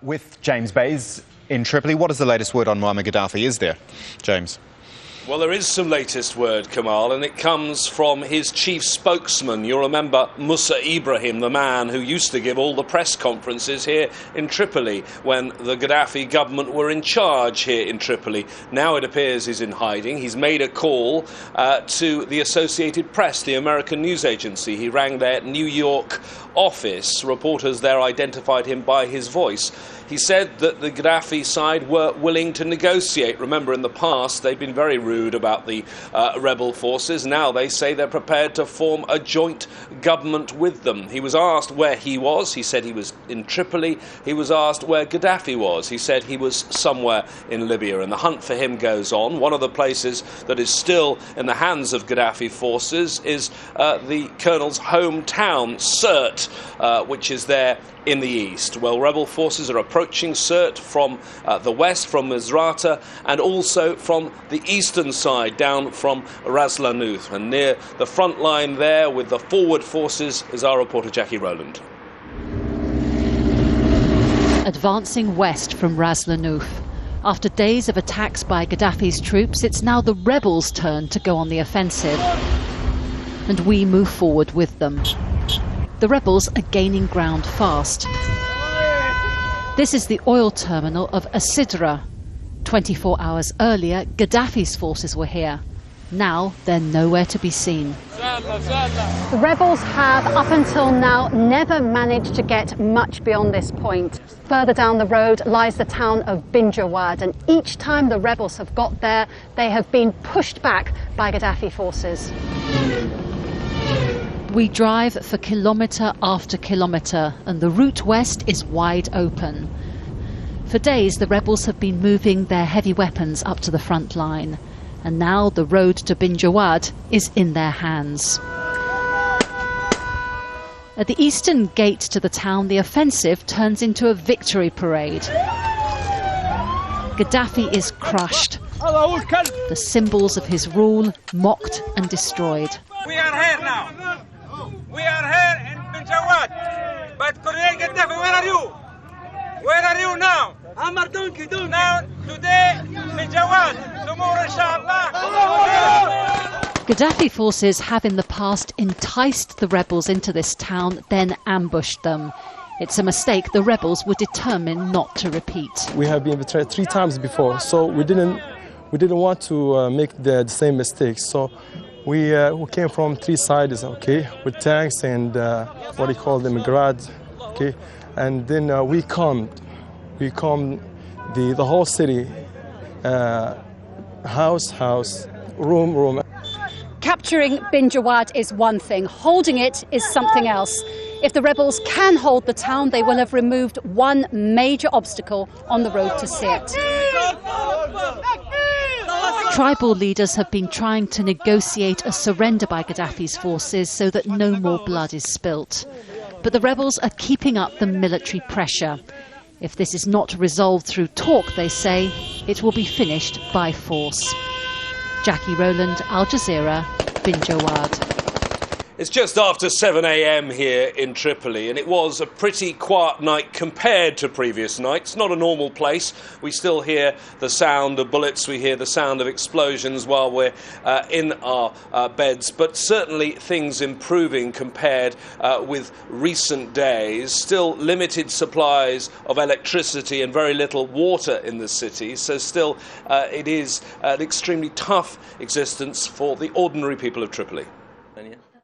with James Bays in Tripoli. What is the latest word on Muammar Gaddafi? Is there, James? Well, there is some latest word, Kamal, and it comes from his chief spokesman. You'll remember Musa Ibrahim, the man who used to give all the press conferences here in Tripoli when the Gaddafi government were in charge here in Tripoli. Now it appears he's in hiding. He's made a call to the Associated Press, the American news agency. He rang their New York office. Reporters there identified him by his voice. He said that the Gaddafi side were willing to negotiate. Remember, in the past, they've been very rude about the rebel forces. Now they say they're prepared to form a joint government with them. He was asked where he was. He said he was in Tripoli. He was asked where Gaddafi was. He said he was somewhere in Libya, and the hunt for him goes on. One of the places that is still in the hands of Gaddafi forces is the colonel's hometown, Sirte, which is there in the east. Well, rebel forces are approaching Sirte from the west, from Misrata, and also from the eastern side, down from Ras Lanuf. And near the front line there with the forward forces is our reporter Jackie Rowland. Advancing west from Ras Lanuf. After days of attacks by Gaddafi's troops, it's now the rebels' turn to go on the offensive. And we move forward with them. The rebels are gaining ground fast. This is the oil terminal of Asidra. 24 hours earlier, Gaddafi's forces were here. Now they're nowhere to be seen. The rebels have, up until now, never managed to get much beyond this point. Further down the road lies the town of Bin Jawad, and each time the rebels have got there, they have been pushed back by Gaddafi forces. We drive for kilometre after kilometre, and the route west is wide open. For days, the rebels have been moving their heavy weapons up to the front line, and now the road to Bin Jawad is in their hands. At the eastern gate to the town, the offensive turns into a victory parade. Gaddafi is crushed, the symbols of his rule mocked and destroyed. We are here now. We are here in Bin Jawad. But Colonel Gaddafi, where are you? Where are you now? Now, today, Bin Jawad. Tomorrow, inshallah. Gaddafi forces have in the past enticed the rebels into this town, then ambushed them. It's a mistake the rebels were determined not to repeat. We have been betrayed 3 times before, so we didn't want to make the same mistakes. So we came from 3 sides, okay, with tanks and what do you call them, grads, okay, and then we calmed the whole city, house, room. Capturing Bin Jawad is one thing, holding it is something else. If the rebels can hold the town, they will have removed one major obstacle on the road to Sirte. Tribal leaders have been trying to negotiate a surrender by Gaddafi's forces so that no more blood is spilt. But the rebels are keeping up the military pressure. If this is not resolved through talk, they say, it will be finished by force. Jackie Rowland, Al Jazeera, Bin Jawad. It's just after 7 a.m. here in Tripoli, and it was a pretty quiet night compared to previous nights. Not a normal place. We still hear the sound of bullets, we hear the sound of explosions while we're in our beds, but certainly things improving compared with recent days. Still limited supplies of electricity and very little water in the city, so still it is an extremely tough existence for the ordinary people of Tripoli.